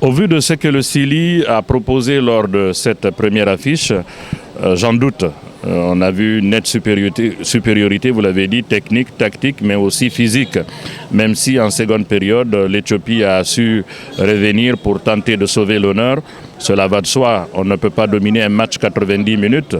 Au vu de ce que le Sili a proposé lors de cette première affiche, j'en doute. On a vu une nette supériorité, vous l'avez dit, technique, tactique, mais aussi physique. Même si en seconde période, l'Éthiopie a su revenir pour tenter de sauver l'honneur. Cela va de soi, on ne peut pas dominer un match 90 minutes.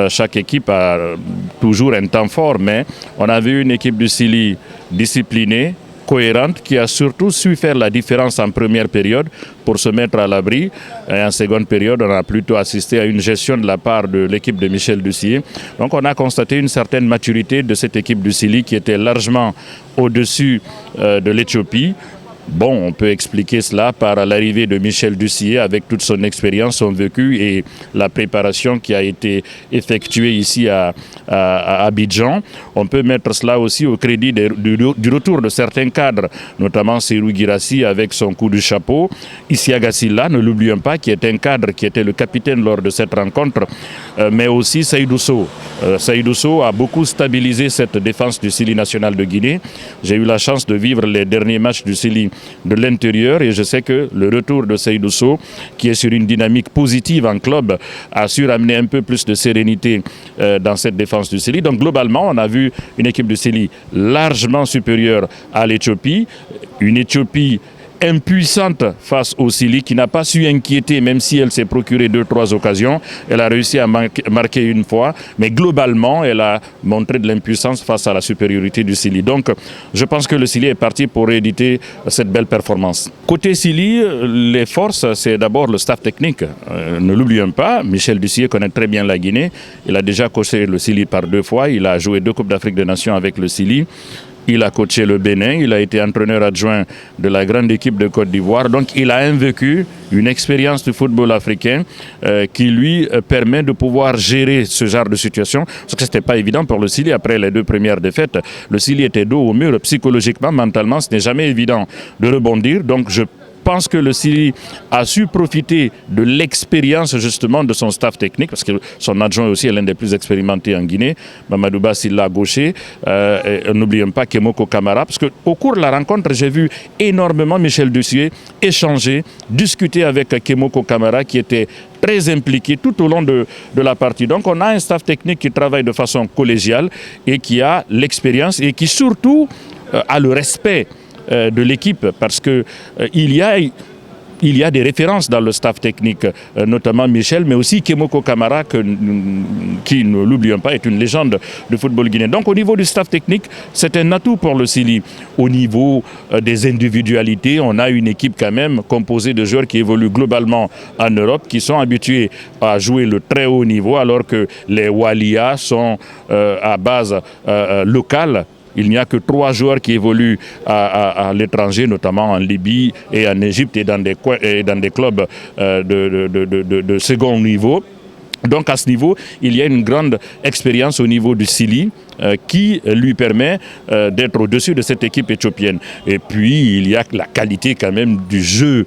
Chaque équipe a toujours un temps fort, mais on a vu une équipe du Sili disciplinée, cohérente, qui a surtout su faire la différence en première période pour se mettre à l'abri. Et en seconde période, on a plutôt assisté à une gestion de la part de l'équipe de Michel Ducier. Donc on a constaté une certaine maturité de cette équipe du Sili qui était largement au-dessus de l'Éthiopie. Bon, on peut expliquer cela par l'arrivée de Michel Ducier avec toute son expérience, son vécu et la préparation qui a été effectuée ici à Abidjan. On peut mettre cela aussi au crédit du retour de certains cadres, notamment Serou Girassi avec son coup de chapeau. Isiaga Silla, ne l'oublions pas, qui est un cadre, qui était le capitaine lors de cette rencontre, mais aussi Seydou Sow. Seydou Sow a beaucoup stabilisé cette défense du Sili national de Guinée. J'ai eu la chance de vivre les derniers matchs du Sili de l'intérieur et je sais que le retour de Seydou Sow, qui est sur une dynamique positive en club, a su ramener un peu plus de sérénité dans cette défense du Sili. Donc globalement, on a vu une équipe du Sili largement supérieure à l'Éthiopie, une Éthiopie impuissante face au Sili, qui n'a pas su inquiéter, même si elle s'est procuré 2-3 occasions. Elle a réussi à marquer une fois, mais globalement, elle a montré de l'impuissance face à la supériorité du Sili. Donc, je pense que le Sili est parti pour rééditer cette belle performance. Côté Sili, les forces, c'est d'abord le staff technique. Ne l'oublions pas, Michel Ducier connaît très bien la Guinée. Il a déjà coaché le Sili par 2 fois. Il a joué 2 Coupes d'Afrique des Nations avec le Sili. Il a coaché le Bénin, il a été entraîneur adjoint de la grande équipe de Côte d'Ivoire. Donc il a un vécu, une expérience du football africain qui lui permet de pouvoir gérer ce genre de situation. Parce que ce n'était pas évident pour le Sili après les 2 premières défaites. Le Sili était dos au mur psychologiquement, mentalement, ce n'est jamais évident de rebondir. Donc je pense que le Sili a su profiter de l'expérience justement de son staff technique, parce que son adjoint aussi est l'un des plus expérimentés en Guinée, Mamadouba Silla gaucher. N'oublions pas Kemoko Kamara, parce qu'au cours de la rencontre, j'ai vu énormément Michel Ducier échanger, discuter avec Kemoko Kamara qui était très impliqué tout au long de la partie. Donc on a un staff technique qui travaille de façon collégiale et qui a l'expérience et qui surtout a le respect de l'équipe, parce que il y a des références dans le staff technique, notamment Michel, mais aussi Kemoko Kamara, qui, ne l'oublions pas, est une légende du football guinéen. Donc au niveau du staff technique, c'est un atout pour le Sili. Au niveau des individualités, on a une équipe quand même composée de joueurs qui évoluent globalement en Europe, qui sont habitués à jouer le très haut niveau, alors que les Walia sont à base locale. Il n'y a que 3 joueurs qui évoluent à l'étranger, notamment en Libye et en Égypte et dans des clubs de second niveau. Donc à ce niveau, il y a une grande expérience au niveau du Sili qui lui permet d'être au-dessus de cette équipe éthiopienne. Et puis il y a la qualité quand même du jeu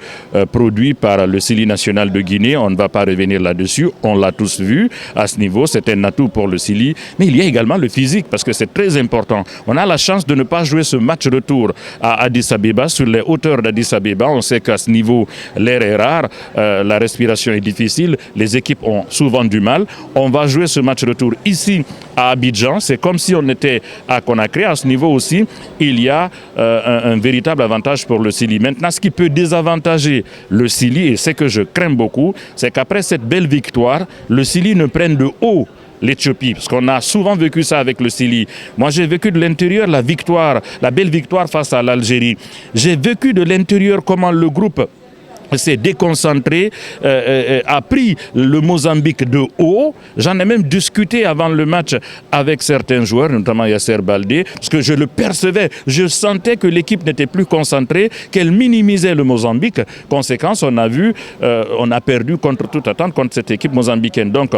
produit par le Sili national de Guinée. On ne va pas revenir là-dessus, on l'a tous vu. À ce niveau, c'est un atout pour le Sili. Mais il y a également le physique, parce que c'est très important. On a la chance de ne pas jouer ce match retour à Addis Abeba, sur les hauteurs d'Addis Abeba. On sait qu'à ce niveau, l'air est rare, la respiration est difficile, les équipes ont souvent du mal. On va jouer ce match retour ici à Abidjan. C'est comme si on était à Conakry. À ce niveau aussi, il y a un véritable avantage pour le Sili. Maintenant, ce qui peut désavantager le Sili, et c'est que je crains beaucoup, c'est qu'après cette belle victoire, le Sili ne prenne de haut l'Éthiopie, parce qu'on a souvent vécu ça avec le Sili. Moi, j'ai vécu de l'intérieur la victoire, la belle victoire face à l'Algérie. J'ai vécu de l'intérieur comment le groupe s'est déconcentré, a pris le Mozambique de haut. J'en ai même discuté avant le match avec certains joueurs, notamment Yasser Baldé, parce que je le percevais, je sentais que l'équipe n'était plus concentrée, qu'elle minimisait le Mozambique. Conséquence, on a vu, on a perdu contre toute attente contre cette équipe mozambicaine. Donc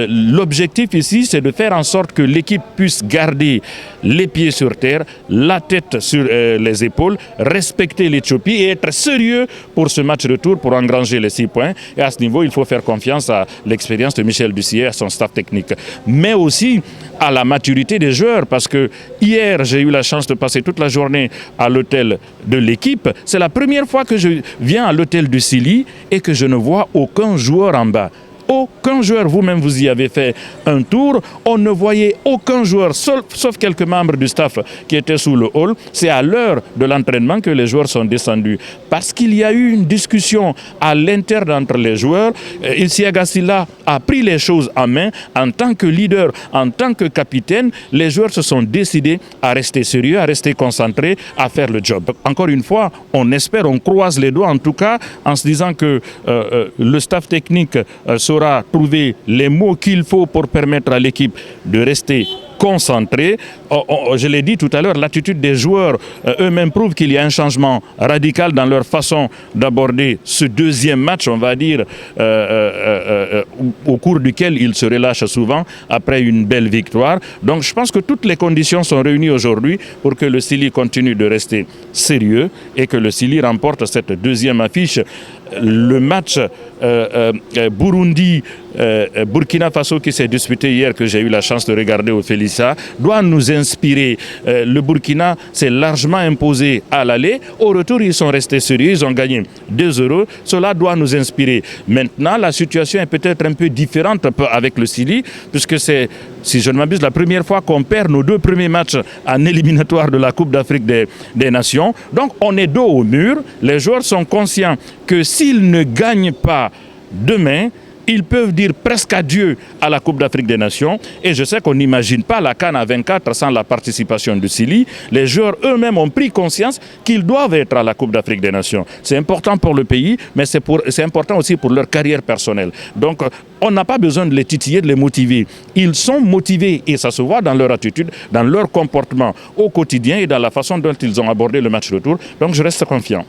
l'objectif ici, c'est de faire en sorte que l'équipe puisse garder les pieds sur terre, la tête sur les épaules, respecter l'Éthiopie et être sérieux pour ce match match retour pour engranger les 6 points. Et à ce niveau, il faut faire confiance à l'expérience de Michel Ducier et à son staff technique. Mais aussi à la maturité des joueurs, parce que hier, j'ai eu la chance de passer toute la journée à l'hôtel de l'équipe. C'est la première fois que je viens à l'hôtel du Silly et que je ne vois aucun joueur en bas. Aucun joueur, vous-même vous y avez fait un tour, on ne voyait aucun joueur, sauf quelques membres du staff qui étaient sous le hall. C'est à l'heure de l'entraînement que les joueurs sont descendus. Parce qu'il y a eu une discussion à l'interne entre les joueurs. Isiaga Sylla a pris les choses en main. En tant que leader, en tant que capitaine, les joueurs se sont décidés à rester sérieux, à rester concentrés, à faire le job. Encore une fois, on espère, on croise les doigts en tout cas, en se disant que le staff technique saura trouver les mots qu'il faut pour permettre à l'équipe de rester concentrée. Je l'ai dit tout à l'heure, l'attitude des joueurs eux-mêmes prouve qu'il y a un changement radical dans leur façon d'aborder ce deuxième match, on va dire, au cours duquel ils se relâchent souvent après une belle victoire. Donc je pense que toutes les conditions sont réunies aujourd'hui pour que le Silly continue de rester sérieux et que le Silly remporte cette deuxième affiche. Le match Burundi-Burkina Faso qui s'est disputé hier, que j'ai eu la chance de regarder au Félissa, doit nous inspirer. Le Burkina s'est largement imposé à l'aller. Au retour, ils sont restés sérieux, ils ont gagné 2-0. Cela doit nous inspirer. Maintenant, la situation est peut-être un peu différente avec le Silly, puisque c'est, si je ne m'abuse, la première fois qu'on perd nos 2 premiers matchs en éliminatoire de la Coupe d'Afrique des Nations. Donc, on est dos au mur. Les joueurs sont conscients que s'ils ne gagnent pas demain, ils peuvent dire presque adieu à la Coupe d'Afrique des Nations. Et je sais qu'on n'imagine pas la CAN à 24 sans la participation du Silly. Les joueurs eux-mêmes ont pris conscience qu'ils doivent être à la Coupe d'Afrique des Nations. C'est important pour le pays, mais c'est important aussi pour leur carrière personnelle. Donc, on n'a pas besoin de les titiller, de les motiver. Ils sont motivés et ça se voit dans leur attitude, dans leur comportement au quotidien et dans la façon dont ils ont abordé le match retour. Donc, je reste confiant.